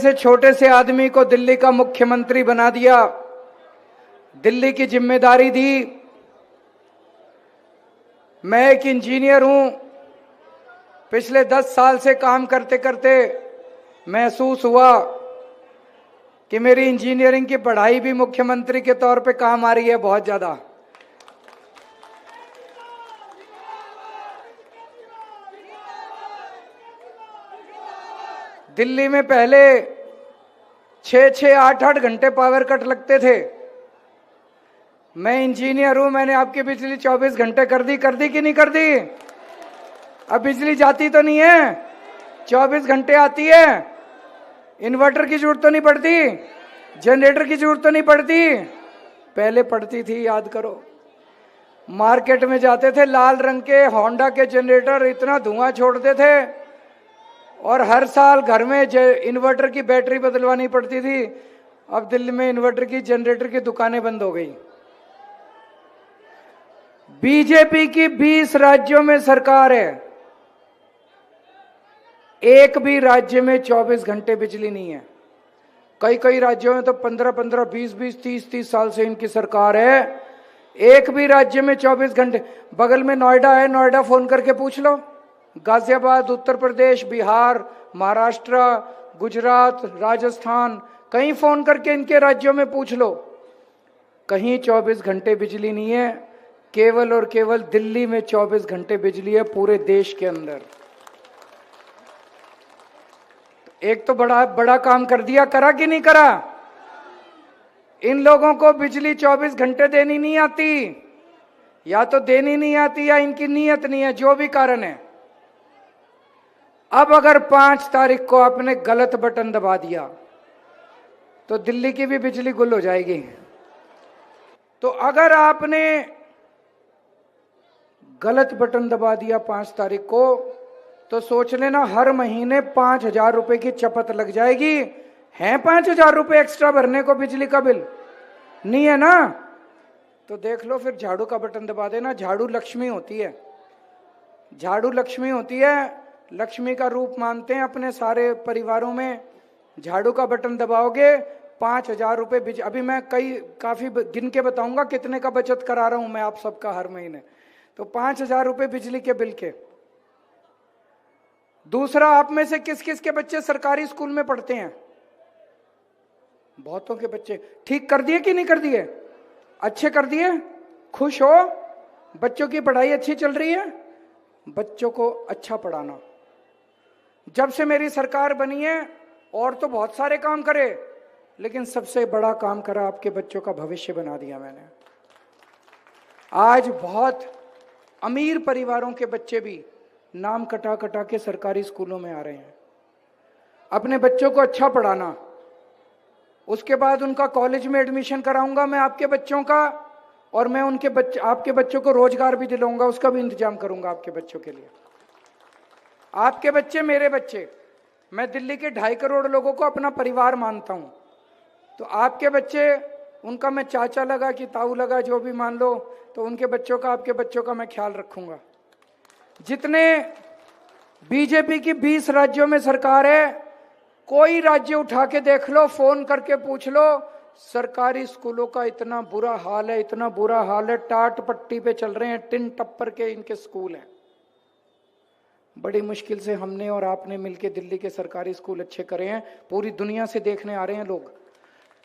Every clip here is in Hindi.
जैसे छोटे से आदमी को दिल्ली का मुख्यमंत्री बना दिया, दिल्ली की जिम्मेदारी दी। मैं एक इंजीनियर हूं, पिछले 10 साल से काम करते करते महसूस हुआ कि मेरी इंजीनियरिंग की पढ़ाई भी मुख्यमंत्री के तौर पे काम आ रही है बहुत ज्यादा। दिल्ली में पहले 6-6, 8-8 घंटे पावर कट लगते थे। मैं इंजीनियर हूं, मैंने आपकी बिजली 24 घंटे कर दी कि नहीं कर दी? अब बिजली जाती तो नहीं है, 24 घंटे आती है। इन्वर्टर की जरूरत तो नहीं पड़ती, जनरेटर की जरूरत तो नहीं पड़ती, पहले पड़ती थी, याद करो। मार्केट में जाते थे, लाल रंग के होंडा के जनरेटर इतना धुआं छोड़ते थे और हर साल घर में इन्वर्टर की बैटरी बदलवानी पड़ती थी। अब दिल्ली में इन्वर्टर की, जनरेटर की दुकानें बंद हो गई। बीजेपी की 20 राज्यों में सरकार है, एक भी राज्य में 24 घंटे बिजली नहीं है। कई कई राज्यों में तो 15-15, 20-20, 30-30 साल से इनकी सरकार है, एक भी राज्य में 24 घंटे। बगल में नोएडा है, नोएडा फोन करके पूछ लो। गाजियाबाद, उत्तर प्रदेश, बिहार, महाराष्ट्र, गुजरात, राजस्थान, कहीं फोन करके इनके राज्यों में पूछ लो, कहीं 24 घंटे बिजली नहीं है। केवल और केवल दिल्ली में 24 घंटे बिजली है पूरे देश के अंदर। एक तो बड़ा काम कर दिया, करा कि नहीं करा? इन लोगों को बिजली 24 घंटे देनी नहीं आती, या तो देनी नहीं आती या इनकी नीयत नहीं है, जो भी कारण है। अब अगर 5 तारीख को आपने गलत बटन दबा दिया तो दिल्ली की भी बिजली गुल हो जाएगी। तो अगर आपने गलत बटन दबा दिया 5 तारीख को, तो सोच लेना हर महीने 5,000 रुपए की चपत लग जाएगी। है 5,000 रुपए एक्स्ट्रा भरने को बिजली का बिल? नहीं है ना? तो देख लो, फिर झाड़ू का बटन दबा देना। झाड़ू लक्ष्मी होती है, झाड़ू लक्ष्मी होती है, लक्ष्मी का रूप मानते हैं अपने सारे परिवारों में। झाड़ू का बटन दबाओगे, 5,000 रुपए अभी मैं काफी गिन के बताऊंगा कितने का बचत करा रहा हूं मैं आप सबका हर महीने। तो 5,000 रुपए बिजली के बिल के। दूसरा, आप में से किस किस के बच्चे सरकारी स्कूल में पढ़ते हैं? बहुतों के बच्चे। ठीक कर दिए कि नहीं कर दिए? अच्छे कर दिए? खुश हो? बच्चों की पढ़ाई अच्छी चल रही है? बच्चों को अच्छा पढ़ाना। जब से मेरी सरकार बनी है, और तो बहुत सारे काम करे, लेकिन सबसे बड़ा काम करा, आपके बच्चों का भविष्य बना दिया मैंने। आज बहुत अमीर परिवारों के बच्चे भी नाम कटा कटा के सरकारी स्कूलों में आ रहे हैं। अपने बच्चों को अच्छा पढ़ाना, उसके बाद उनका कॉलेज में एडमिशन कराऊंगा मैं आपके बच्चों का, और मैं आपके बच्चों को रोजगार भी दिलाऊंगा, उसका भी इंतजाम करूंगा आपके बच्चों के लिए। आपके बच्चे मेरे बच्चे, मैं दिल्ली के 2.5 करोड़ लोगों को अपना परिवार मानता हूं। तो आपके बच्चे, उनका मैं चाचा लगा कि ताऊ लगा, जो भी मान लो, तो उनके बच्चों का, आपके बच्चों का मैं ख्याल रखूंगा। जितने बीजेपी की 20 राज्यों में सरकार है, कोई राज्य उठा के देख लो, फोन करके पूछ लो, सरकारी स्कूलों का इतना बुरा हाल है, इतना बुरा हाल है, टाट पट्टी पे चल रहे हैं, टिन टप्पर के इनके स्कूल हैं। बड़ी मुश्किल से हमने और आपने मिलके दिल्ली के सरकारी स्कूल अच्छे करे हैं। पूरी दुनिया से देखने आ रहे हैं लोग।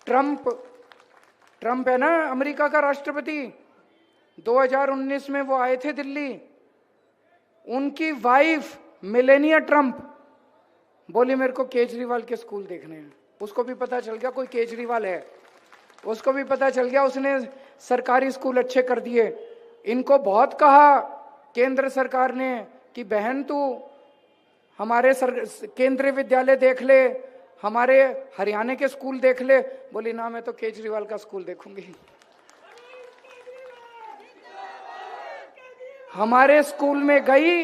ट्रंप है ना अमेरिका का राष्ट्रपति, 2019 में वो आए थे दिल्ली। उनकी वाइफ मेलेनिया ट्रंप बोली मेरे को केजरीवाल के स्कूल देखने हैं। उसको भी पता चल गया कोई केजरीवाल है, उसको भी पता चल गया, उसने सरकारी स्कूल अच्छे कर दिए। इनको बहुत कहा केंद्र सरकार ने कि बहन तू हमारे केंद्रीय विद्यालय देख ले, हमारे हरियाणा के स्कूल देख ले। बोली ना, मैं तो केजरीवाल का स्कूल देखूंगी। हमारे स्कूल में गई,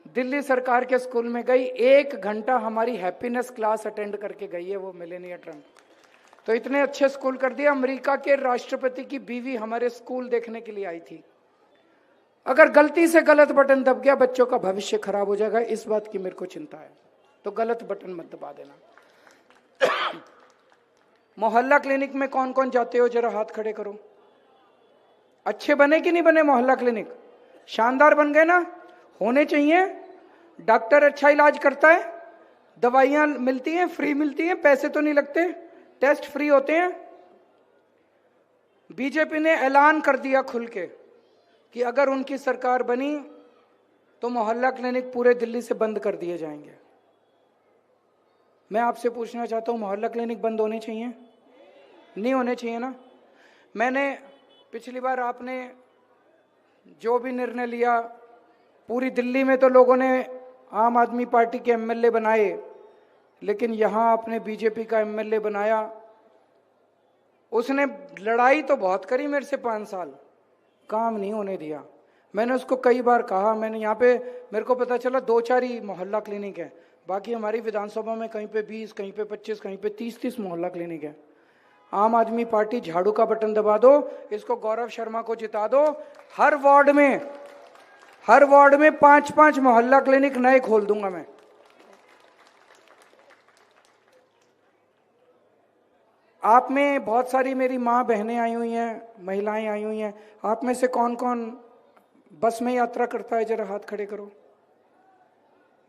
दिल्ली सरकार के स्कूल में गई, 1 घंटा हमारी हैप्पीनेस क्लास अटेंड करके गई है वो मेलेनिया ट्रंप। तो इतने अच्छे स्कूल कर दिए। अमेरिका के राष्ट्रपति की बीवी हमारे स्कूल देखने के लिए आई थी। अगर गलती से गलत बटन दब गया, बच्चों का भविष्य खराब हो जाएगा, इस बात की मेरे को चिंता है। तो गलत बटन मत दबा देना। मोहल्ला क्लिनिक में कौन कौन जाते हो, जरा हाथ खड़े करो। अच्छे बने कि नहीं बने मोहल्ला क्लिनिक? शानदार बन गए ना? होने चाहिए। डॉक्टर अच्छा इलाज करता है, दवाइयां मिलती हैं, फ्री मिलती हैं, पैसे तो नहीं लगते, टेस्ट फ्री होते हैं। बीजेपी ने ऐलान कर दिया खुल के कि अगर उनकी सरकार बनी तो मोहल्ला क्लिनिक पूरे दिल्ली से बंद कर दिए जाएंगे। मैं आपसे पूछना चाहता हूं, मोहल्ला क्लिनिक बंद होने चाहिए? नहीं होने चाहिए ना? मैंने पिछली बार आपने जो भी निर्णय लिया, पूरी दिल्ली में तो लोगों ने आम आदमी पार्टी के एमएलए बनाए, लेकिन यहां आपने बीजेपी का एमएलए बनाया। उसने लड़ाई तो बहुत करी मेरे से 5 साल, काम नहीं होने दिया। मैंने उसको कई बार कहा, मैंने यहाँ पे मेरे को पता चला 2-4 ही मोहल्ला क्लिनिक है, बाकी हमारी विधानसभा में कहीं पे 20, कहीं पे 25, कहीं पे 30 मोहल्ला क्लिनिक है। आम आदमी पार्टी झाड़ू का बटन दबा दो, इसको गौरव शर्मा को जिता दो, हर वार्ड में 5-5 मोहल्ला क्लिनिक नए खोल दूंगा मैं। आप में बहुत सारी मेरी माँ बहनें आई हुई हैं, महिलाएं आई हुई हैं। आप में से कौन कौन बस में यात्रा करता है, जरा हाथ खड़े करो।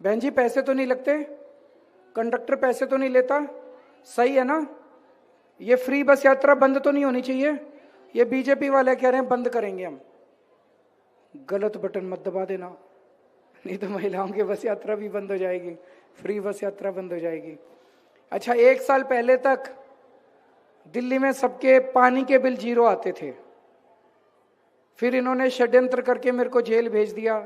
बहन जी, पैसे तो नहीं लगते? कंडक्टर पैसे तो नहीं लेता? सही है ना? ये फ्री बस यात्रा बंद तो नहीं होनी चाहिए? ये बीजेपी वाले कह रहे हैं बंद करेंगे हम। गलत बटन मत दबा देना, नहीं तो महिलाओं की बस यात्रा भी बंद हो जाएगी, फ्री बस यात्रा बंद हो जाएगी। अच्छा, 1 साल पहले तक दिल्ली में सबके पानी के बिल 0 आते थे, फिर इन्होंने षड्यंत्र करके मेरे को जेल भेज दिया।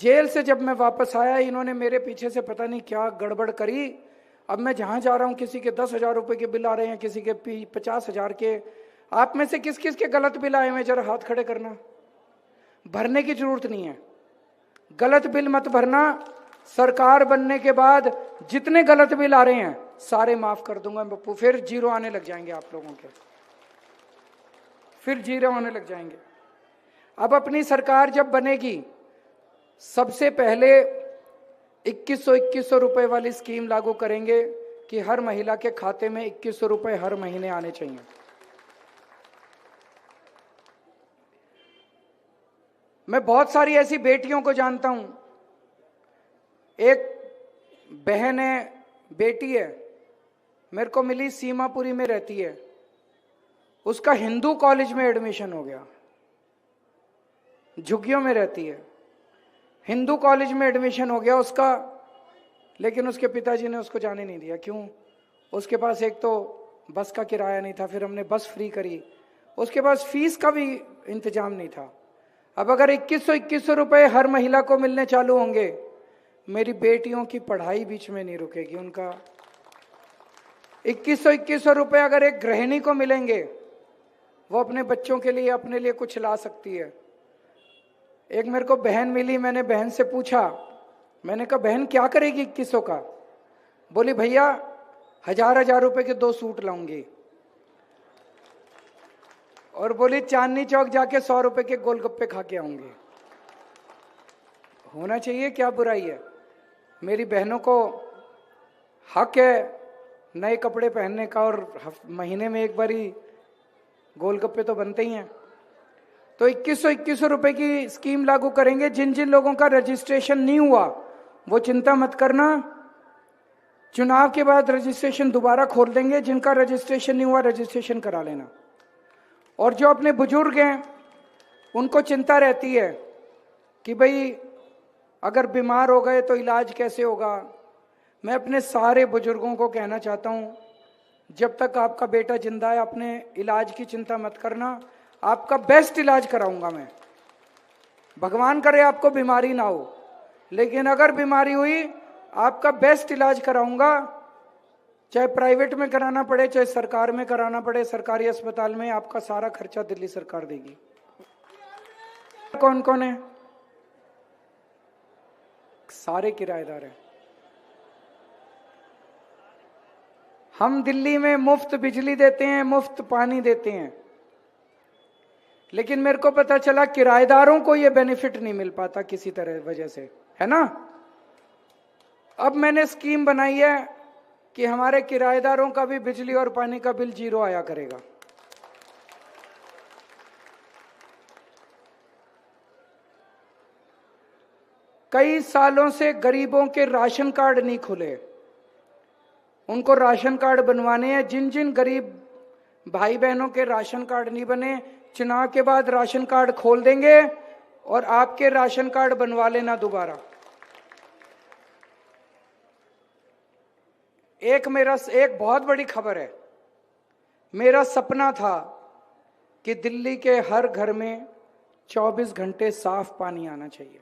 जेल से जब मैं वापस आया, इन्होंने मेरे पीछे से पता नहीं क्या गड़बड़ करी। अब मैं जहां जा रहा हूं, किसी के 10,000 रुपए के बिल आ रहे हैं, किसी के 50,000 के। आप में से किस किस के गलत बिल आए हैं, जरा हाथ खड़े करना। भरने की जरूरत नहीं है, गलत बिल मत भरना। सरकार बनने के बाद जितने गलत बिल आ रहे हैं सारे माफ कर दूंगा बप्पू, फिर 0 आने लग जाएंगे आप लोगों के, फिर 0 आने लग जाएंगे। अब अपनी सरकार जब बनेगी, सबसे पहले 2100 रुपए वाली स्कीम लागू करेंगे कि हर महिला के खाते में 2100 रुपए हर महीने आने चाहिए। मैं बहुत सारी ऐसी बेटियों को जानता हूं। एक बहन है, बेटी है, मेरे को मिली, सीमापुरी में रहती है। उसका हिंदू कॉलेज में एडमिशन हो गया, झुग्गियों में रहती है, हिंदू कॉलेज में एडमिशन हो गया उसका, लेकिन उसके पिताजी ने उसको जाने नहीं दिया। क्यों? उसके पास एक तो बस का किराया नहीं था, फिर हमने बस फ्री करी, उसके पास फीस का भी इंतजाम नहीं था। अब अगर 2100 रुपए हर महिला को मिलने चालू होंगे, मेरी बेटियों की पढ़ाई बीच में नहीं रुकेगी। उनका 2100 रुपए अगर एक गृहिणी को मिलेंगे, वो अपने बच्चों के लिए, अपने लिए कुछ ला सकती है। एक मेरे को बहन मिली, मैंने बहन से पूछा, मैंने कहा बहन क्या करेगी 2100 का? बोली भैया 1000 रुपए के 2 सूट लाऊंगी, और बोली चांदनी चौक जाके 100 रुपए के गोलगप्पे खा के आऊंगी। होना चाहिए, क्या बुराई है? मेरी बहनों को हक है नए कपड़े पहनने का, और महीने में एक बारी गोलगप्पे तो बनते ही हैं। तो 2100 रुपए की स्कीम लागू करेंगे। जिन जिन लोगों का रजिस्ट्रेशन नहीं हुआ वो चिंता मत करना, चुनाव के बाद रजिस्ट्रेशन दोबारा खोल देंगे। जिनका रजिस्ट्रेशन नहीं हुआ रजिस्ट्रेशन करा लेना। और जो अपने बुजुर्ग हैं उनको चिंता रहती है कि भाई अगर बीमार हो गए तो इलाज कैसे होगा। मैं अपने सारे बुजुर्गों को कहना चाहता हूं, जब तक आपका बेटा जिंदा है अपने इलाज की चिंता मत करना, आपका बेस्ट इलाज कराऊंगा मैं। भगवान करे आपको बीमारी ना हो, लेकिन अगर बीमारी हुई आपका बेस्ट इलाज कराऊंगा, चाहे प्राइवेट में कराना पड़े चाहे सरकार में कराना पड़े। सरकारी अस्पताल में आपका सारा खर्चा दिल्ली सरकार देगी। कौन कौन है? सारे किराएदार हैं। हम दिल्ली में मुफ्त बिजली देते हैं, मुफ्त पानी देते हैं, लेकिन मेरे को पता चला किराएदारों को यह बेनिफिट नहीं मिल पाता किसी तरह वजह से, है ना। अब मैंने स्कीम बनाई है कि हमारे किराएदारों का भी बिजली और पानी का बिल 0 आया करेगा। कई सालों से गरीबों के राशन कार्ड नहीं खुले, उनको राशन कार्ड बनवाने हैं। जिन जिन गरीब भाई बहनों के राशन कार्ड नहीं बने, चुनाव के बाद राशन कार्ड खोल देंगे और आपके राशन कार्ड बनवा लेना दोबारा। एक बहुत बड़ी खबर है, मेरा सपना था कि दिल्ली के हर घर में 24 घंटे साफ पानी आना चाहिए,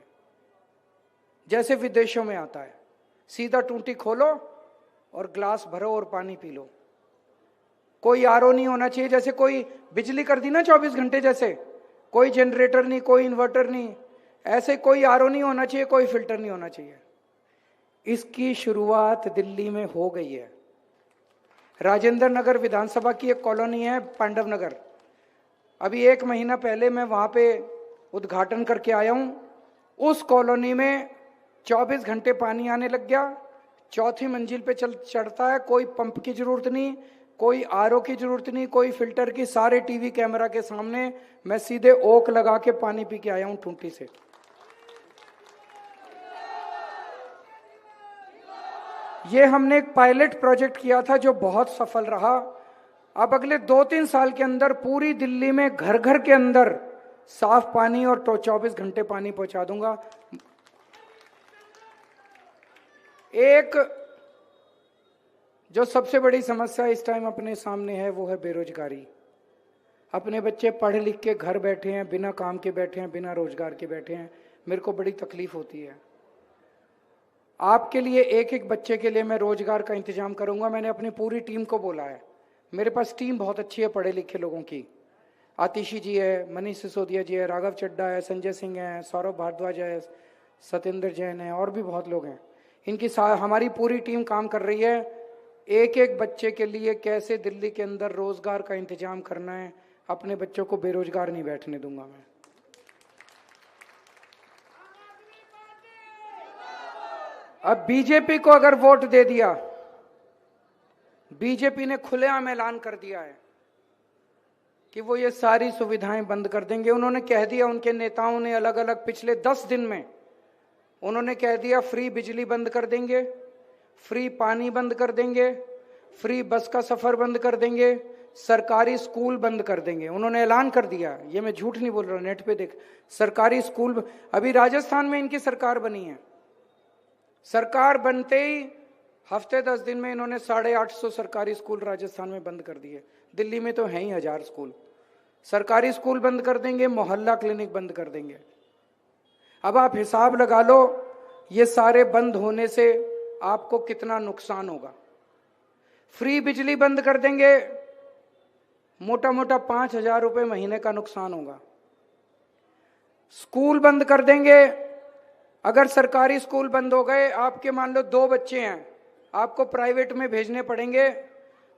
जैसे विदेशों में आता है। सीधा टूटी खोलो और ग्लास भरो और पानी पी लो। कोई आरओ नहीं होना चाहिए, जैसे कोई बिजली कर दी ना 24 घंटे, जैसे कोई जनरेटर नहीं, कोई इन्वर्टर नहीं, ऐसे कोई आरओ नहीं होना चाहिए, कोई फिल्टर नहीं होना चाहिए। इसकी शुरुआत दिल्ली में हो गई है। राजेंद्र नगर विधानसभा की एक कॉलोनी है पांडव नगर, अभी 1 महीना पहले मैं वहां पे उद्घाटन करके आया हूं। उस कॉलोनी में 24 घंटे पानी आने लग गया। 4थी मंजिल पे चढ़ता है, कोई पंप की जरूरत नहीं, कोई आरओ की जरूरत नहीं, कोई फिल्टर की। सारे टीवी कैमरा के सामने मैं सीधे ओक लगा के पानी पी के आया हूं टूंटी से। ये हमने एक पायलट प्रोजेक्ट किया था जो बहुत सफल रहा। अब अगले 2-3 साल के अंदर पूरी दिल्ली में घर घर के अंदर साफ पानी और 24 घंटे पानी पहुंचा दूंगा। एक जो सबसे बड़ी समस्या इस टाइम अपने सामने है वो है बेरोजगारी। अपने बच्चे पढ़ लिख के घर बैठे हैं, बिना काम के बैठे हैं, बिना रोजगार के बैठे हैं। मेरे को बड़ी तकलीफ होती है। आपके लिए एक एक बच्चे के लिए मैं रोजगार का इंतजाम करूंगा। मैंने अपनी पूरी टीम को बोला है, मेरे पास टीम बहुत अच्छी है पढ़े लिखे लोगों की। आतिशी जी है, मनीष सिसोदिया जी है, राघव चड्डा है, संजय सिंह है, सौरभ भारद्वाज है, सत्येंद्र जैन है, और भी बहुत लोग हैं। इनकी हमारी पूरी टीम काम कर रही है। एक एक बच्चे के लिए कैसे दिल्ली के अंदर रोजगार का इंतजाम करना है। अपने बच्चों को बेरोजगार नहीं बैठने दूंगा मैं। अब बीजेपी को अगर वोट दे दिया, बीजेपी ने खुलेआम ऐलान कर दिया है कि वो ये सारी सुविधाएं बंद कर देंगे। उन्होंने कह दिया, उनके नेताओं ने अलग अलग पिछले 10 दिन में उन्होंने कह दिया फ्री बिजली बंद कर देंगे, फ्री पानी बंद कर देंगे, फ्री बस का सफर बंद कर देंगे, सरकारी स्कूल बंद कर देंगे। उन्होंने ऐलान कर दिया, ये मैं झूठ नहीं बोल रहा, नेट पे देख। सरकारी स्कूल, अभी राजस्थान में इनकी सरकार बनी है, सरकार बनते ही हफ्ते 10 दिन में इन्होंने 850 सरकारी स्कूल राजस्थान में बंद कर दिए। दिल्ली में तो हैं ही 1000 स्कूल। सरकारी स्कूल बंद कर देंगे, मोहल्ला क्लिनिक बंद कर देंगे। अब आप हिसाब लगा लो, ये सारे बंद होने से आपको कितना नुकसान होगा। फ्री बिजली बंद कर देंगे, मोटा मोटा 5000 रुपए महीने का नुकसान होगा। स्कूल बंद कर देंगे, अगर सरकारी स्कूल बंद हो गए, आपके मान लो 2 बच्चे हैं, आपको प्राइवेट में भेजने पड़ेंगे।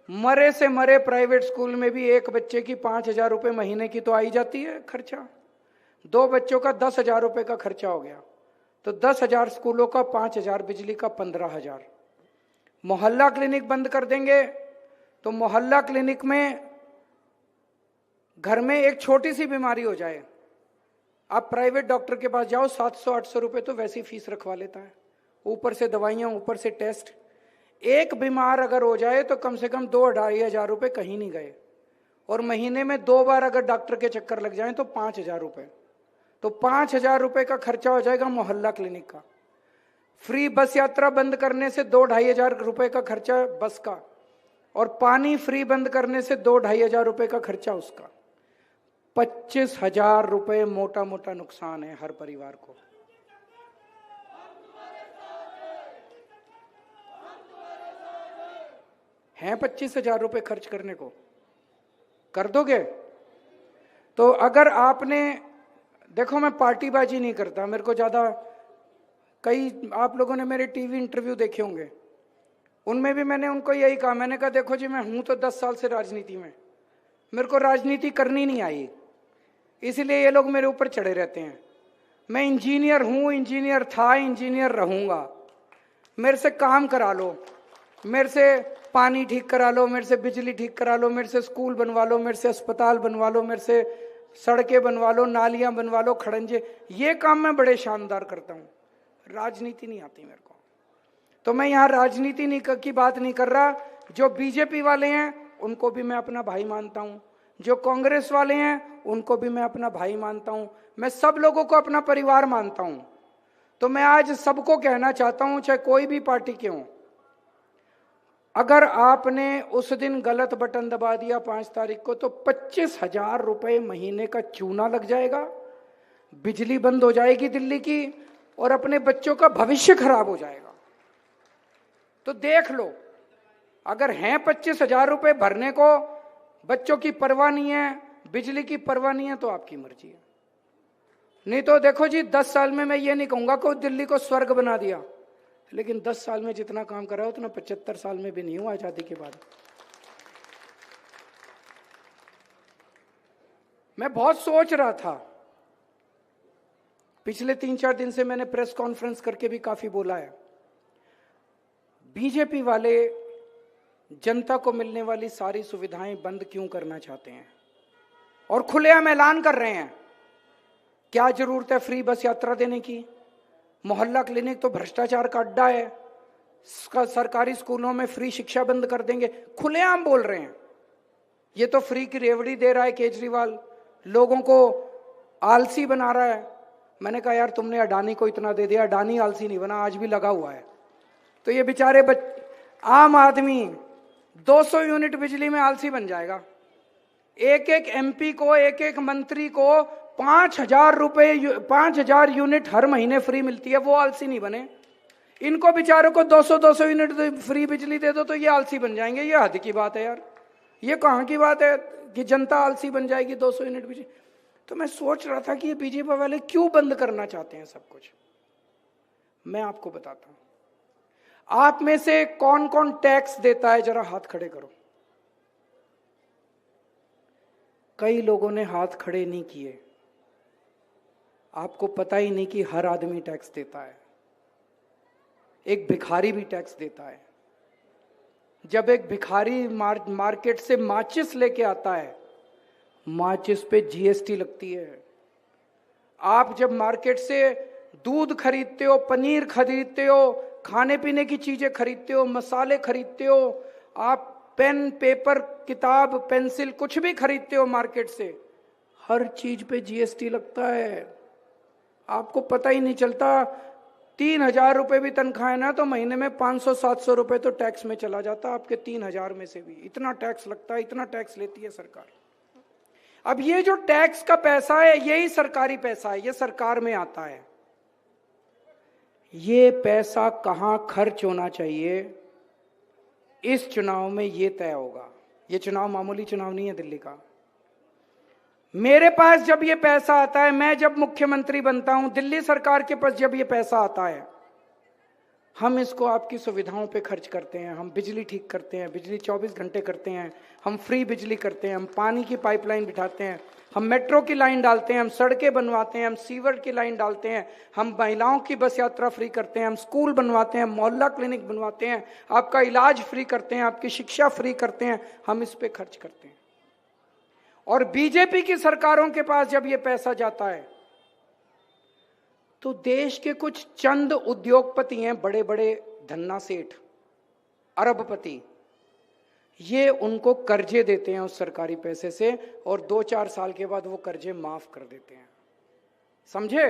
मरे से मरे प्राइवेट स्कूल में भी एक बच्चे की 5000 रुपए महीने की तो आई जाती है खर्चा। 2 बच्चों का 10,000 रुपए का खर्चा हो गया, तो 10,000 स्कूलों का 5,000, बिजली का 15,000। मोहल्ला क्लिनिक बंद कर देंगे, तो मोहल्ला क्लिनिक में घर में एक छोटी सी बीमारी हो जाए, आप प्राइवेट डॉक्टर के पास जाओ, 700-800 रुपए तो वैसी फीस रखवा लेता है, ऊपर से दवाइयां, ऊपर से टेस्ट। एक बीमार अगर हो जाए तो कम से कम 2-2,500 रुपए कहीं नहीं गए, और महीने में 2 बार अगर डॉक्टर के चक्कर लग जाए तो 5,000 रुपए, तो 5,000 रुपए का खर्चा हो जाएगा मोहल्ला क्लिनिक का। फ्री बस यात्रा बंद करने से 2-2,500 रुपए का खर्चा बस का, और पानी फ्री बंद करने से 2-2,500 रुपए का खर्चा उसका। 25,000 रुपए मोटा मोटा नुकसान है हर परिवार को। हैं 25,000 रुपए खर्च करने को, कर दोगे? तो अगर आपने, देखो मैं पार्टीबाजी नहीं करता, मेरे को ज्यादा, कई आप लोगों ने मेरे टीवी इंटरव्यू देखे होंगे, उनमें भी मैंने उनको यही कहा, मैंने कहा देखो जी, मैं हूं तो 10 साल से राजनीति में, मेरे को राजनीति करनी नहीं आई, इसलिए ये लोग मेरे ऊपर चढ़े रहते हैं। मैं इंजीनियर हूं, इंजीनियर था, इंजीनियर रहूंगा, मेरे से काम करा लो। मेरे से पानी ठीक करा लो, मेरे से बिजली ठीक करा लो, मेरे से स्कूल बनवा लो, मेरे से अस्पताल बनवा लो, मेरे से सड़कें बनवा लो, नालियां बनवा लो, खड़ंजे, ये काम मैं बड़े शानदार करता हूं। राजनीति नहीं आती मेरे को। तो मैं यहां राजनीति नहीं की बात नहीं कर रहा। जो बीजेपी वाले हैं उनको भी मैं अपना भाई मानता हूं, जो कांग्रेस वाले हैं उनको भी मैं अपना भाई मानता हूं, मैं सब लोगों को अपना परिवार मानता हूं। तो मैं आज सबको कहना चाहता हूं, चाहे कोई भी पार्टी के हों, अगर आपने उस दिन गलत बटन दबा दिया 5 तारीख को, तो 25,000 रुपए महीने का चूना लग जाएगा, बिजली बंद हो जाएगी दिल्ली की, और अपने बच्चों का भविष्य खराब हो जाएगा। तो देख लो, अगर हैं 25,000 रुपए भरने को, बच्चों की परवाह नहीं है, बिजली की परवाह नहीं है, तो आपकी मर्जी है। नहीं तो देखो जी, 10 साल में मैं ये नहीं कहूंगा कि दिल्ली को स्वर्ग बना दिया, लेकिन 10 साल में जितना काम करा उतना 75 साल में भी नहीं हुआ आजादी के बाद। मैं बहुत सोच रहा था, पिछले 3-4 दिन से मैंने प्रेस कॉन्फ्रेंस करके भी काफी बोला है, बीजेपी वाले जनता को मिलने वाली सारी सुविधाएं बंद क्यों करना चाहते हैं और खुलेआम ऐलान कर रहे हैं। क्या जरूरत है फ्री बस यात्रा देने की? मोहल्ला क्लिनिक तो भ्रष्टाचार का अड्डा है, सरकारी स्कूलों में फ्री शिक्षा बंद कर देंगे, खुलेआम बोल रहे हैं। ये तो फ्री की रेवड़ी दे रहा है केजरीवाल, लोगों को आलसी बना रहा है। मैंने कहा यार तुमने अडानी को इतना दे दिया, अडानी आलसी नहीं बना, आज भी लगा हुआ है। तो ये बेचारे आम आदमी 200 यूनिट बिजली में आलसी बन जाएगा। एक एक एमपी को, एक एक मंत्री को 5,000 रुपए, 5,000 यूनिट हर महीने फ्री मिलती है, वो आलसी नहीं बने। इनको बेचारों को 200 यूनिट फ्री बिजली दे दो तो ये आलसी बन जाएंगे। ये हद की बात है यार, ये कहाँ की बात है कि जनता आलसी बन जाएगी 200 यूनिट बिजली। तो मैं सोच रहा था कि ये बीजेपी वाले क्यों बंद करना चाहते हैं सब कुछ। मैं आपको बताता हूं, आप में से कौन कौन टैक्स देता है, जरा हाथ खड़े करो। कई लोगों ने हाथ खड़े नहीं किए। आपको पता ही नहीं कि हर आदमी टैक्स देता है। एक भिखारी भी टैक्स देता है। जब एक भिखारी मार्केट से माचिस लेके आता है, माचिस पे जीएसटी लगती है। आप जब मार्केट से दूध खरीदते हो, पनीर खरीदते हो, खाने पीने की चीजें खरीदते हो, मसाले खरीदते हो, आप पेन, पेपर, किताब, पेंसिल कुछ भी खरीदते हो मार्केट से, हर चीज पे जीएसटी लगता है। आपको पता ही नहीं चलता। 3,000 रुपए भी तनख्वाह है ना, तो महीने में 500-700 रुपए तो टैक्स में चला जाता है आपके 3,000 में से भी। इतना टैक्स लगता है, इतना टैक्स लेती है सरकार। अब ये जो टैक्स का पैसा है, यही सरकारी पैसा है, ये सरकार में आता है। ये पैसा कहां खर्च होना चाहिए, इस चुनाव में ये तय होगा। ये चुनाव मामूली चुनाव नहीं है दिल्ली का। मेरे पास जब ये पैसा आता है, मैं जब मुख्यमंत्री बनता हूं, दिल्ली सरकार के पास जब ये पैसा आता है, हम इसको आपकी सुविधाओं पे खर्च करते हैं। हम बिजली ठीक करते हैं, बिजली 24 घंटे करते हैं, हम फ्री बिजली करते हैं, हम पानी की पाइपलाइन बिठाते हैं, हम मेट्रो की लाइन डालते हैं, हम सड़कें बनवाते हैं, हम सीवर की लाइन डालते हैं, हम महिलाओं की बस यात्रा फ्री करते हैं, हम स्कूल बनवाते हैं, मोहल्ला क्लिनिक बनवाते हैं, आपका इलाज फ्री करते हैं, आपकी शिक्षा फ्री करते हैं, हम इस पे खर्च करते हैं। और बीजेपी की सरकारों के पास जब ये पैसा जाता है, तो देश के कुछ चंद उद्योगपति हैं, बड़े बड़े धन्ना सेठ, अरबपति, ये उनको कर्जे देते हैं उस सरकारी पैसे से, और 2-4 साल के बाद वो कर्जे माफ कर देते हैं। समझे?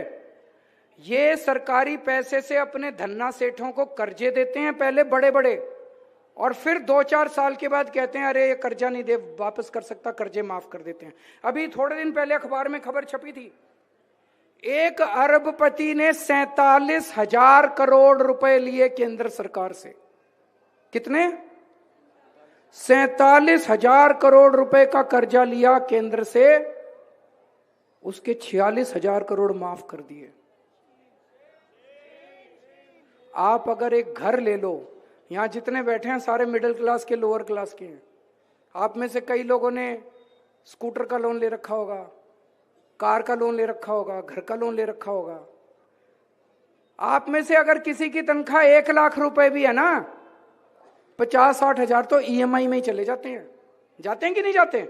ये सरकारी पैसे से अपने धन्ना सेठों को कर्जे देते हैं पहले बड़े बड़े, और फिर 2-4 साल के बाद कहते हैं अरे ये कर्जा नहीं दे वापस कर सकता, कर्जे माफ कर देते हैं। अभी थोड़े दिन पहले अखबार में खबर छपी थी, एक अरबपति ने 47,000 करोड़ रुपए लिए केंद्र सरकार से। कितने? 47,000 करोड़ रुपए का कर्जा लिया केंद्र से, उसके 46,000 करोड़ माफ कर दिए। आप अगर एक घर ले लो, यहां जितने बैठे हैं सारे मिडिल क्लास के, लोअर क्लास के हैं। आप में से कई लोगों ने स्कूटर का लोन ले रखा होगा, कार का लोन ले रखा होगा, घर का लोन ले रखा होगा। आप में से अगर किसी की तनख्वाह 1 लाख रुपए भी है ना, 50-60 हजार तो ईएमआई में ही चले जाते हैं कि नहीं जाते?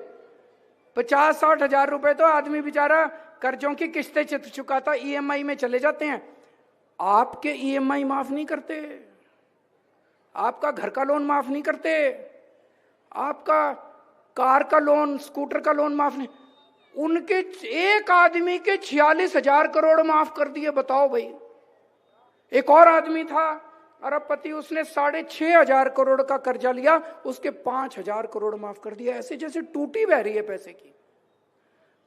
50-60 हजार रुपए तो आदमी बेचारा कर्जों की किस्तें चुकाता ईएमआई में चले जाते हैं। आपके ईएमआई माफ नहीं करते, आपका घर का लोन माफ नहीं करते, आपका कार का लोन, स्कूटर का लोन माफ नहीं। उनके एक आदमी के 46,000 करोड़ माफ कर दिए। बताओ भाई। एक और आदमी था अरबपति, उसने 6,500 करोड़ का कर्जा लिया, उसके 5,000 करोड़ माफ कर दिया। ऐसे जैसे टूटी बह रही है पैसे की।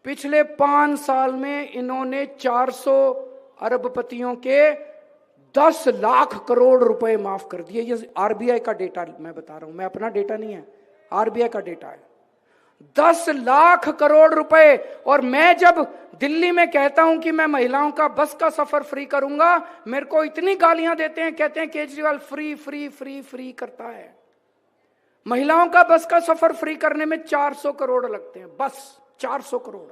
पिछले 5 साल में इन्होंने 400 अरबपतियों के 10 लाख करोड़ रुपए माफ कर दिए। ये आरबीआई का डेटा मैं बता रहा हूं, मैं अपना डेटा नहीं है, आरबीआई का डेटा है। 10 लाख करोड़ रुपए। और मैं जब दिल्ली में कहता हूं कि मैं महिलाओं का बस का सफर फ्री करूंगा, मेरे को इतनी गालियां देते हैं, कहते हैं Kejriwal free free free free करता है। महिलाओं का बस का सफर फ्री करने में 400 करोड़ लगते हैं, बस 400 करोड़।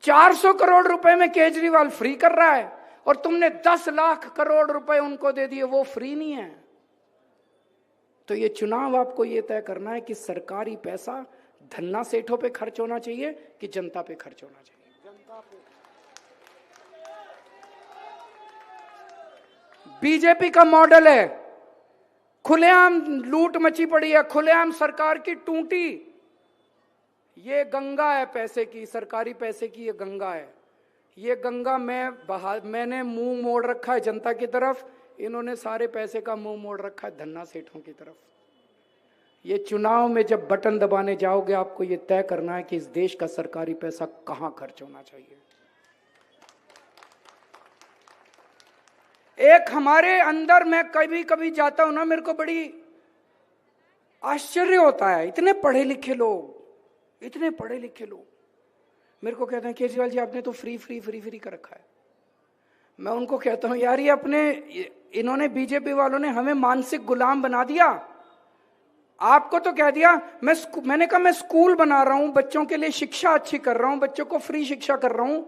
400 करोड़ रुपए में केजरीवाल फ्री कर रहा है और तुमने 10 लाख करोड़ रुपए उनको दे दिए, वो फ्री नहीं है। तो ये चुनाव आपको ये तय करना है कि सरकारी पैसा धन्ना सेठों पे खर्च होना चाहिए कि जनता पे खर्च होना चाहिए। जनता पे। बीजेपी का मॉडल है खुलेआम लूट मची पड़ी है, खुलेआम सरकार की टूटी। ये गंगा है पैसे की, सरकारी पैसे की ये गंगा है। ये गंगा मैंने मुंह मोड़ रखा है जनता की तरफ, इन्होंने सारे पैसे का मुंह मोड़ रखा है धन्ना सेठों की तरफ। ये चुनाव में जब बटन दबाने जाओगे, आपको ये तय करना है कि इस देश का सरकारी पैसा कहां खर्च होना चाहिए। एक हमारे अंदर, मैं कभी कभी जाता हूं ना, मेरे को बड़ी आश्चर्य होता है। इतने पढ़े लिखे लोग मेरे को कहते हैं केजरीवाल जी आपने तो फ्री फ्री फ्री फ्री कर रखा है। मैं उनको कहता हूं यार ये इन्होंने बीजेपी वालों ने हमें मानसिक गुलाम बना दिया। आपको तो कह दिया मैंने कहा मैं स्कूल बना रहा हूं, बच्चों के लिए शिक्षा अच्छी कर रहा हूं, बच्चों को फ्री शिक्षा कर रहा हूं।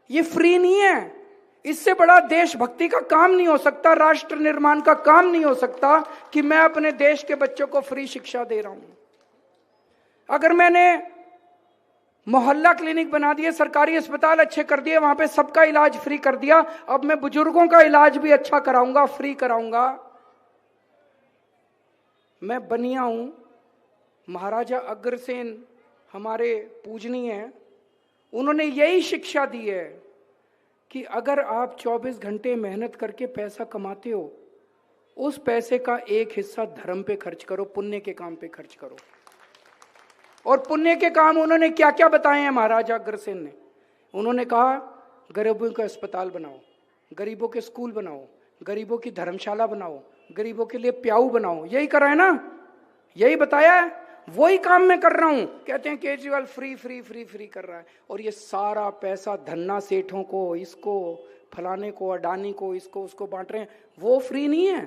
ये फ्री नहीं है। इससे बड़ा देशभक्ति का काम नहीं हो सकता, राष्ट्र निर्माण का काम नहीं हो सकता कि मैं अपने देश के बच्चों को फ्री शिक्षा दे रहा हूं। अगर मैंने मोहल्ला क्लिनिक बना दिए, सरकारी अस्पताल अच्छे कर दिए, वहां पे सबका इलाज फ्री कर दिया, अब मैं बुजुर्गों का इलाज भी अच्छा कराऊंगा, फ्री कराऊंगा। मैं बनिया हूं, महाराजा अग्रसेन हमारे पूजनीय हैं, उन्होंने यही शिक्षा दी है कि अगर आप 24 घंटे मेहनत करके पैसा कमाते हो, उस पैसे का एक हिस्सा धर्म पे खर्च करो, पुण्य के काम पे खर्च करो। और पुण्य के काम उन्होंने क्या क्या बताए हैं महाराजा अग्रसेन ने? उन्होंने कहा गरीबों के अस्पताल बनाओ, गरीबों के स्कूल बनाओ, गरीबों की धर्मशाला बनाओ, गरीबों के लिए प्याऊ बनाओ। यही करा है ना, यही बताया है, वही काम मैं कर रहा हूं। कहते हैं Kejriwal free free free free कर रहा है, और ये सारा पैसा धन्ना सेठों को, इसको फलाने को, अडानी को, इसको उसको बांट रहे हैं, वो फ्री नहीं है।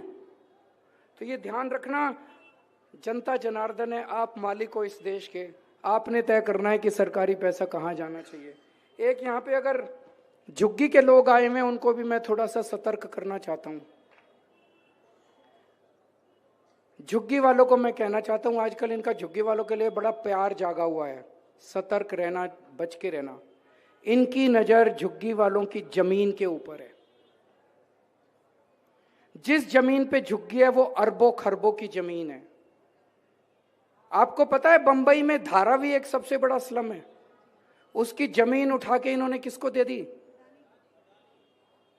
तो ये ध्यान रखना, जनता जनार्दन है, आप मालिक हो इस देश के, आपने तय करना है कि सरकारी पैसा कहाँ जाना चाहिए। एक यहाँ पे अगर झुग्गी के लोग आए हुए, उनको भी मैं थोड़ा सा सतर्क करना चाहता हूँ। झुग्गी वालों को मैं कहना चाहता हूँ, आजकल इनका झुग्गी वालों के लिए बड़ा प्यार जागा हुआ है। सतर्क रहना, बच के रहना। इनकी नजर झुग्गी वालों की जमीन के ऊपर है। जिस जमीन पे झुग्गी है वो अरबों खरबों की जमीन है। आपको पता है बंबई में धारावी एक सबसे बड़ा स्लम है, उसकी जमीन उठा के इन्होंने किसको दे दी?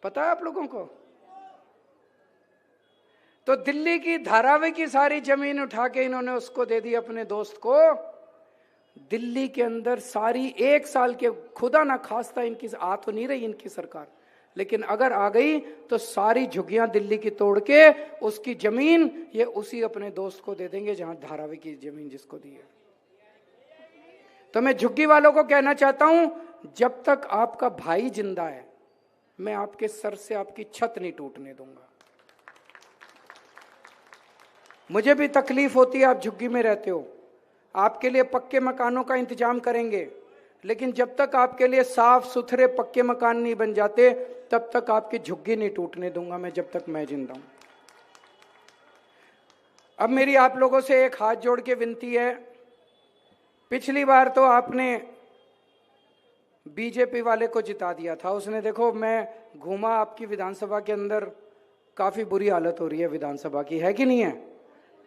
पता है आप लोगों को? तो दिल्ली की धारावी की सारी जमीन उठा के इन्होंने उसको दे दी अपने दोस्त को। दिल्ली के अंदर सारी 1 साल के, खुदा ना खास्ता इनकी आ तो नहीं रही इनकी सरकार, लेकिन अगर आ गई तो सारी झुग्गियां दिल्ली की तोड़ के उसकी जमीन ये उसी अपने दोस्त को दे देंगे जहां धारावी की जमीन जिसको दी है। तो मैं झुग्गी वालों को कहना चाहता हूं, जब तक आपका भाई जिंदा है, मैं आपके सर से आपकी छत नहीं टूटने दूंगा। मुझे भी तकलीफ होती है, आप झुग्गी में रहते हो, आपके लिए पक्के मकानों का इंतजाम करेंगे, लेकिन जब तक आपके लिए साफ सुथरे पक्के मकान नहीं बन जाते, तब तक आपकी झुग्गी नहीं टूटने दूंगा मैं, जब तक मैं जिंदा हूं। अब मेरी आप लोगों से एक हाथ जोड़ के विनती है, पिछली बार तो आपने बीजेपी वाले को जिता दिया था। उसने, देखो मैं घूमा आपकी विधानसभा के अंदर, काफी बुरी हालत हो रही है विधानसभा की, है कि नहीं है?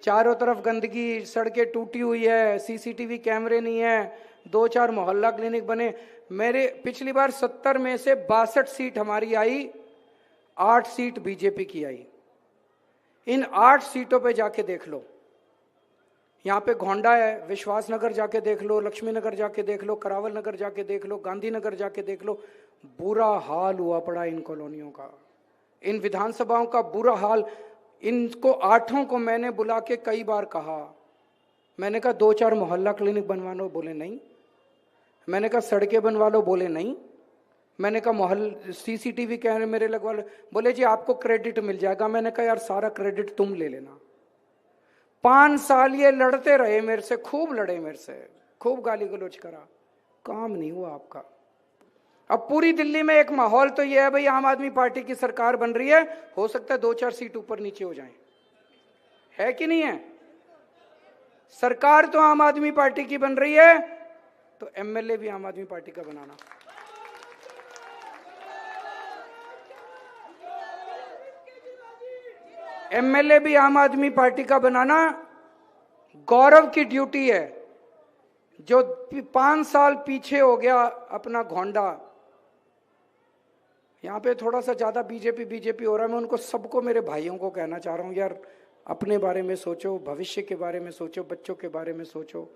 चारों तरफ गंदगी, सड़कें टूटी हुई है, सीसीटीवी कैमरे नहीं है, 2-4 मोहल्ला क्लिनिक बने। मेरे पिछली बार 70 में से 62 सीट हमारी आई, 8 सीट बीजेपी की आई। इन 8 सीटों पे जाके देख लो, यहाँ पे गोंडा है, विश्वास नगर जाके देख लो, लक्ष्मी नगर जाके देख लो, करावल नगर जाके देख लो, गांधीनगर जाके देख लो। बुरा हाल हुआ पड़ा इन कॉलोनियों का, इन विधानसभाओं का बुरा हाल। इनको 8 को मैंने बुला के कई बार कहा, मैंने कहा 2-4 मोहल्ला क्लिनिक बनवा लो, बोले नहीं। मैंने कहा सड़कें बनवा लो, बोले नहीं। मैंने कहा सीसीटीवी कैमरे मेरे लगवा लो, बोले जी आपको क्रेडिट मिल जाएगा। मैंने कहा यार सारा क्रेडिट तुम ले लेना। 5 साल ये लड़ते रहे मेरे से, खूब लड़े मेरे से, खूब गाली गलौज करा, काम नहीं हुआ आपका। अब पूरी दिल्ली में एक माहौल तो ये है भाई, आम आदमी पार्टी की सरकार बन रही है, हो सकता है 2-4 सीट ऊपर नीचे हो जाएं, है कि नहीं है? सरकार तो आम आदमी पार्टी की बन रही है, तो एमएलए भी आम आदमी पार्टी का बनाना। एमएलए भी आम आदमी पार्टी का बनाना गौरव की ड्यूटी है। जो 5 साल पीछे हो गया अपना गोंडा, यहाँ पे थोड़ा सा ज्यादा बीजेपी हो रहा है। मैं उनको सबको, मेरे भाइयों को कहना चाह रहा हूँ, यार अपने बारे में सोचो, भविष्य के बारे में सोचो, बच्चों के बारे में सोचो।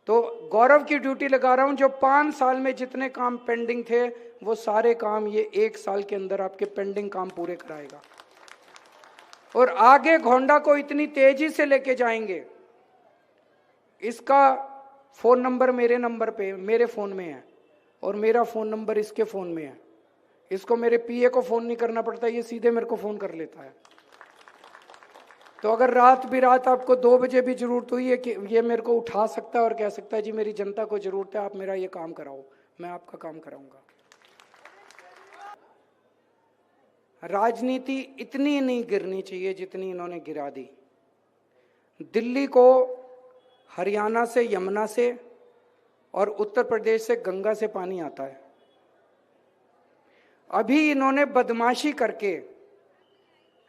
तो गौरव की ड्यूटी लगा रहा हूं, जो 5 साल में जितने काम पेंडिंग थे वो सारे काम ये 1 साल के अंदर आपके पेंडिंग काम पूरे कराएगा। और आगे गोंडा को इतनी तेजी से लेके जाएंगे। इसका फोन नंबर मेरे नंबर पे, मेरे फोन में है, और मेरा फोन नंबर इसके फोन में है। इसको मेरे पीए को फोन नहीं करना पड़ता, ये सीधे मेरे को फोन कर लेता है। तो अगर रात बिरात आपको 2 बजे भी जरूरत हुई है कि ये मेरे को उठा सकता है और कह सकता है जी मेरी जनता को जरूरत है, आप मेरा ये काम कराओ, मैं आपका काम कराऊंगा। राजनीति इतनी नहीं गिरनी चाहिए जितनी इन्होंने गिरा दी। दिल्ली को हरियाणा से यमुना से और उत्तर प्रदेश से गंगा से पानी आता है। अभी इन्होंने बदमाशी करके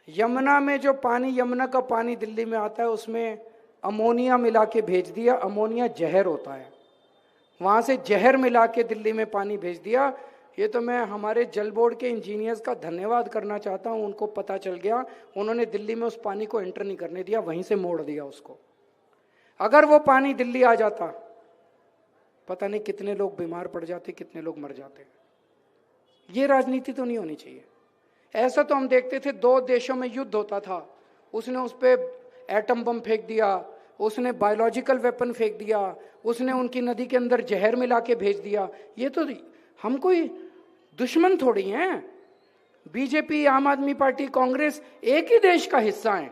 यमुना में जो पानी, यमुना का पानी दिल्ली में आता है, उसमें अमोनिया मिला के भेज दिया। अमोनिया जहर होता है, वहां से जहर मिला के दिल्ली में पानी भेज दिया। ये तो मैं हमारे जल बोर्ड के इंजीनियर्स का धन्यवाद करना चाहता हूं, उनको पता चल गया, उन्होंने दिल्ली में उस पानी को एंटर नहीं करने दिया, वहीं से मोड़ दिया उसको। अगर वो पानी दिल्ली आ जाता, पता नहीं कितने लोग बीमार पड़ जाते, कितने लोग मर जाते। ये राजनीति तो नहीं होनी चाहिए। ऐसा तो हम देखते थे 2 देशों में युद्ध होता था, उसने उस पर एटम बम फेंक दिया, उसने बायोलॉजिकल वेपन फेंक दिया, उसने उनकी नदी के अंदर जहर मिला के भेज दिया। ये तो हम कोई दुश्मन थोड़ी हैं। बीजेपी, आम आदमी पार्टी, कांग्रेस एक ही देश का हिस्सा है।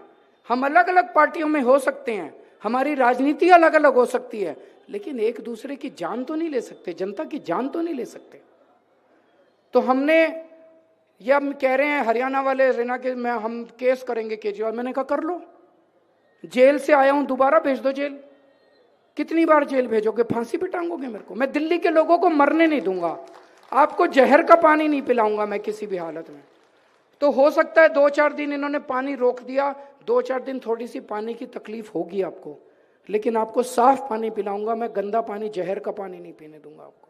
हम अलग अलग पार्टियों में हो सकते हैं, हमारी राजनीति अलग अलग हो सकती है, लेकिन एक दूसरे की जान तो नहीं ले सकते, जनता की जान तो नहीं ले सकते। तो हमने, ये हम कह रहे हैं हरियाणा वाले रेना के में हम केस करेंगे केजरीवाल। मैंने कहा कर लो, जेल से आया हूं, दोबारा भेज दो जेल। कितनी बार जेल भेजोगे? फांसी पे टांगोगे मेरे को? मैं दिल्ली के लोगों को मरने नहीं दूंगा, आपको जहर का पानी नहीं पिलाऊंगा मैं किसी भी हालत में। तो हो सकता है 2-4 दिन इन्होंने पानी रोक दिया, 2-4 दिन थोड़ी सी पानी की तकलीफ होगी आपको, लेकिन आपको साफ पानी पिलाऊंगा मैं, गंदा पानी, जहर का पानी नहीं पीने दूंगा आपको।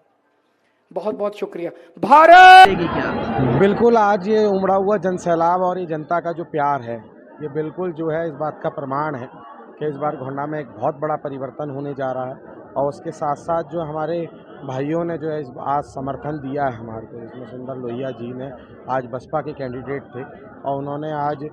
बहुत बहुत शुक्रिया। भारत बिल्कुल, आज ये उमड़ा हुआ जन सैलाब और ये जनता का जो प्यार है, ये बिल्कुल जो है इस बात का प्रमाण है कि इस बार गोंडा में एक बहुत बड़ा परिवर्तन होने जा रहा है। और उसके साथ साथ जो हमारे भाइयों ने जो है आज समर्थन दिया है हमारे को, इसमें सुंदर लोहिया जी ने आज बसपा के कैंडिडेट थे और उन्होंने आज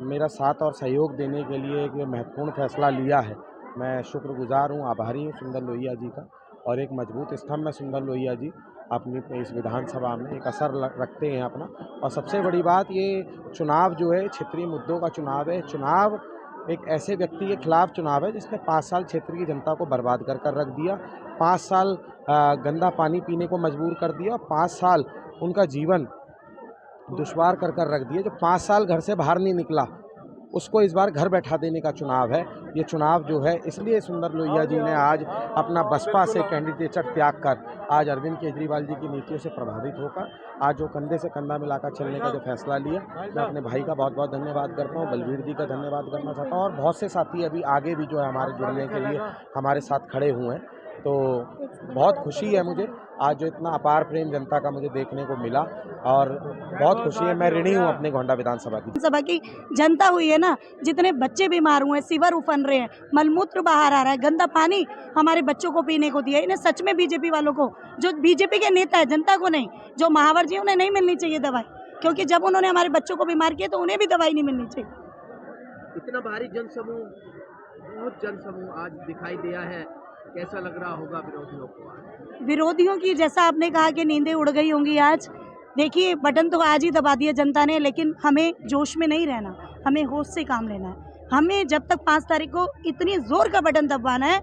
मेरा साथ और सहयोग देने के लिए एक महत्वपूर्ण फैसला लिया है। मैं शुक्रगुजार हूँ, आभारी हूँ सुंदर लोहिया जी का। और एक मजबूत स्तंभ में सुंदर लोहिया जी अपनी इस विधानसभा में एक असर रखते हैं अपना। और सबसे बड़ी बात, ये चुनाव जो है क्षेत्रीय मुद्दों का चुनाव है। चुनाव एक ऐसे व्यक्ति के खिलाफ चुनाव है जिसने 5 साल क्षेत्र की जनता को बर्बाद कर रख दिया, 5 साल गंदा पानी पीने को मजबूर कर दिया, 5 साल उनका जीवन दुश्वार कर रख दिया। जो 5 साल घर से बाहर नहीं निकला, उसको इस बार घर बैठा देने का चुनाव है। ये चुनाव जो है इसलिए सुंदर लोहिया जी ने आज अपना बसपा से कैंडिडेचर त्याग कर आज अरविंद केजरीवाल जी की नीतियों से प्रभावित होकर आज जो कंधे से कंधा मिलाकर चलने का जो फैसला लिया, मैं अपने भाई का बहुत बहुत धन्यवाद करता हूँ, बलवीर जी का धन्यवाद करना चाहता हूँ और बहुत से साथी अभी आगे भी जो है हमारे जुड़ने के लिए हमारे साथ खड़े हुए हैं। तो बहुत खुशी है मुझे आज जो इतना अपार प्रेम जनता का मुझे देखने को मिला और बहुत खुशी है। मैं ऋणी हूँ अपने गोंडा विधानसभा की जनता हुई है ना। जितने बच्चे बीमार हुए, सीवर उफन रहे हैं, मलमूत्र बाहर आ रहा है, गंदा पानी हमारे बच्चों को पीने को दिया। इन्हें सच में बीजेपी वालों को, जो बीजेपी के नेता है, जनता को नहीं, जो महावर जी, उन्हें नहीं मिलनी चाहिए दवाई, क्योंकि जब उन्होंने हमारे बच्चों को बीमार किया तो उन्हें भी दवाई नहीं मिलनी चाहिए। इतना भारी जनसमूह, बहुत जनसमूह आज दिखाई दिया है, कैसा लग रहा होगा विरोधियों को? विरोधियों की, जैसा आपने कहा कि नींदें उड़ गई होंगी आज। देखिए, बटन तो आज ही दबा दिया जनता ने, लेकिन हमें जोश में नहीं रहना, हमें होश से काम लेना है। हमें जब तक 5 तारीख को इतनी जोर का बटन दबाना है,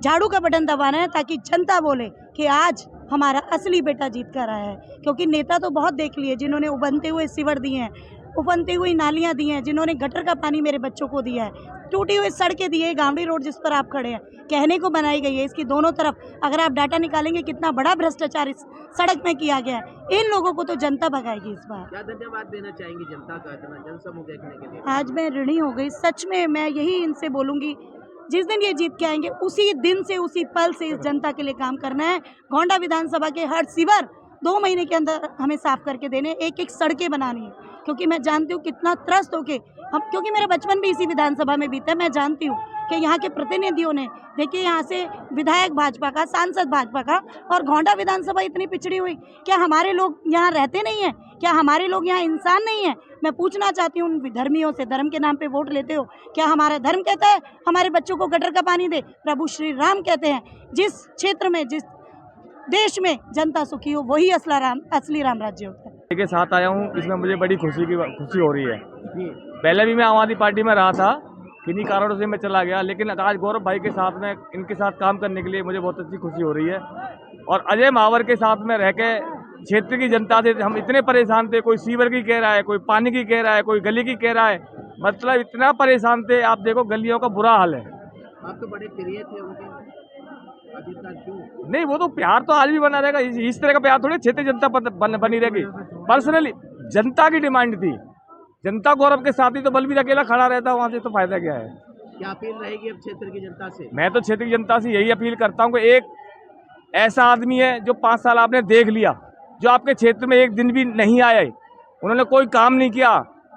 झाड़ू का बटन दबाना है, ताकि जनता बोले कि आज हमारा असली बेटा जीत कर आया है। क्योंकि नेता तो बहुत देख लिए, जिन्होंने उबलते हुए सीवर दिए हैं, उफनती हुई नालियां दी हैं, जिन्होंने गटर का पानी मेरे बच्चों को दिया है, टूटी हुई सड़कें दी है, गांवड़ी रोड जिस पर आप खड़े हैं कहने को बनाई गई है। इसकी दोनों तरफ अगर आप डाटा निकालेंगे कितना बड़ा भ्रष्टाचार इस सड़क में किया गया है। इन लोगों को तो जनता भगाएगी इस बार। क्या धन्यवाद देना चाहेंगी जनता का इतना जनसमूह देखने के लिए? आज मैं ऋणी हो गई सच में। मैं यही इनसे बोलूँगी, जिस दिन ये जीत के आएंगे उसी दिन से, उसी पल से इस जनता के लिए काम करना है। गोंडा विधानसभा के हर सीवर 2 महीने के अंदर हमें साफ करके देने, एक सड़कें बनानी है। क्योंकि मैं जानती हूँ कितना त्रस्त होके हम, क्योंकि मेरा बचपन भी इसी विधानसभा में बीता है, मैं जानती हूँ कि यहाँ के प्रतिनिधियों ने, देखिए यहाँ से विधायक भाजपा का, सांसद भाजपा का, और गोंडा विधानसभा इतनी पिछड़ी हुई। क्या हमारे लोग यहाँ रहते नहीं हैं? क्या हमारे लोग यहाँ इंसान नहीं हैं? मैं पूछना चाहती हूँ उन धर्मियों से, धर्म के नाम पे वोट लेते हो, क्या हमारा धर्म कहता है हमारे बच्चों को गटर का पानी दे? प्रभु श्री राम कहते हैं जिस क्षेत्र में, जिस देश में जनता सुखी हो, वही असली राम राज्य होता है। के साथ आया हूँ, इसमें मुझे बड़ी खुशी हो रही है। पहले भी मैं आम आदमी पार्टी में रहा था, किन्हीं कारणों से मैं चला गया, लेकिन आज गौरव भाई के साथ में, इनके साथ काम करने के लिए मुझे बहुत अच्छी खुशी हो रही है। और अजय महावर के साथ में रह के क्षेत्र की जनता से हम इतने परेशान थे, कोई सीवर की कह रहा है, कोई पानी की कह रहा है, कोई गली की कह रहा है, मतलब इतना परेशान थे। आप देखो गलियों का बुरा हाल है। आप तो बड़े प्रिय थे उनके, अभी तक क्यों? नहीं, वो तो प्यार तो आज भी बना रहेगा। इस तरह का प्यार थोड़ी क्षेत्रीय जनता बनी रहेगी। पर्सनली जनता की डिमांड थी, जनता गौरव के साथ ही तो बलवीर अकेला खड़ा रहता, वहाँ से तो फायदा क्या है? क्या अपील रहेगी अब क्षेत्र की जनता से? मैं तो क्षेत्र की जनता से यही अपील करता हूँ कि एक ऐसा आदमी है जो 5 साल आपने देख लिया, जो आपके क्षेत्र में एक दिन भी नहीं आए, उन्होंने कोई काम नहीं किया।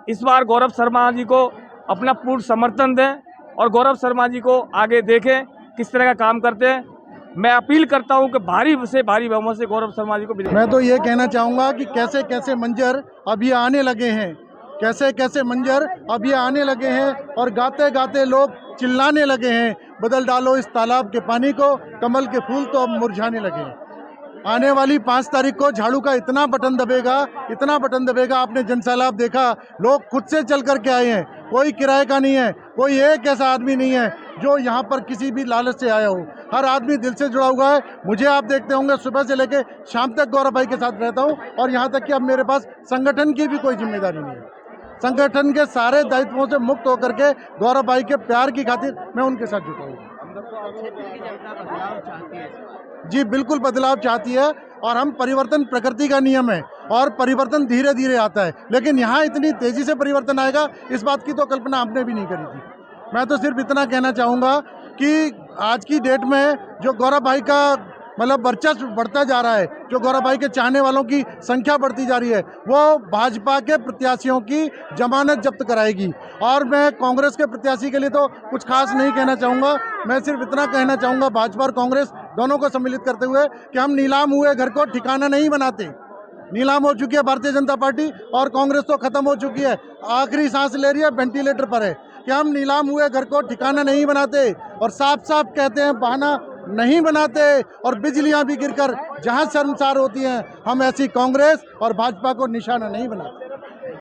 इस बार गौरव शर्मा जी को अपना पूर्ण समर्थन दें और गौरव शर्मा जी को आगे देखें किस तरह का काम करते हैं। मैं अपील करता हूं कि भारी से भारी बहुमत से गौरव शर्मा जी को। मैं तो ये कहना चाहूँगा कि कैसे कैसे मंजर अभी आने लगे हैं, कैसे कैसे मंजर अभी आने लगे हैं, और गाते गाते लोग चिल्लाने लगे हैं, बदल डालो इस तालाब के पानी को, कमल के फूल तो अब मुरझाने लगे हैं। आने वाली 5 तारीख को झाड़ू का इतना बटन दबेगा, इतना बटन दबेगा। आपने जनसैलाब देखा, लोग खुद से चल करके आए हैं, कोई किराए का नहीं है, कोई एक ऐसा आदमी नहीं है जो यहाँ पर किसी भी लालच से आया हो। हर आदमी दिल से जुड़ा हुआ है। मुझे आप देखते होंगे सुबह से लेकर शाम तक गौरव भाई के साथ रहता हूँ, और यहाँ तक कि अब मेरे पास संगठन की भी कोई जिम्मेदारी नहीं है। संगठन के सारे दायित्वों से मुक्त होकर के गौरव भाई के प्यार की खातिर मैं उनके साथ जुटा हूँ। जी बिल्कुल बदलाव चाहती है, और हम परिवर्तन प्रकृति का नियम है, और परिवर्तन धीरे धीरे आता है, लेकिन यहाँ इतनी तेजी से परिवर्तन आएगा इस बात की तो कल्पना आपने भी नहीं करी थी। मैं तो सिर्फ इतना कहना चाहूँगा कि आज की डेट में जो गौरव भाई का मतलब वर्चस्व बढ़ता जा रहा है, जो गौरव भाई के चाहने वालों की संख्या बढ़ती जा रही है, वो भाजपा के प्रत्याशियों की जमानत जब्त कराएगी। और मैं कांग्रेस के प्रत्याशी के लिए तो कुछ खास नहीं कहना चाहूँगा। मैं सिर्फ इतना कहना चाहूँगा भाजपा और कांग्रेस दोनों को सम्मिलित करते हुए कि हम नीलाम हुए घर को ठिकाना नहीं बनाते। नीलाम हो चुकी है भारतीय जनता पार्टी, और कांग्रेस तो खत्म हो चुकी है, आखिरी सांस ले रही है, वेंटिलेटर पर है। कि हम नीलाम हुए घर को ठिकाना नहीं बनाते, और साफ साफ कहते हैं बहाना नहीं बनाते, और बिजलियां भी गिरकर जहां शर्मसार होती हैं, हम ऐसी कांग्रेस और भाजपा को निशाना नहीं बनाते।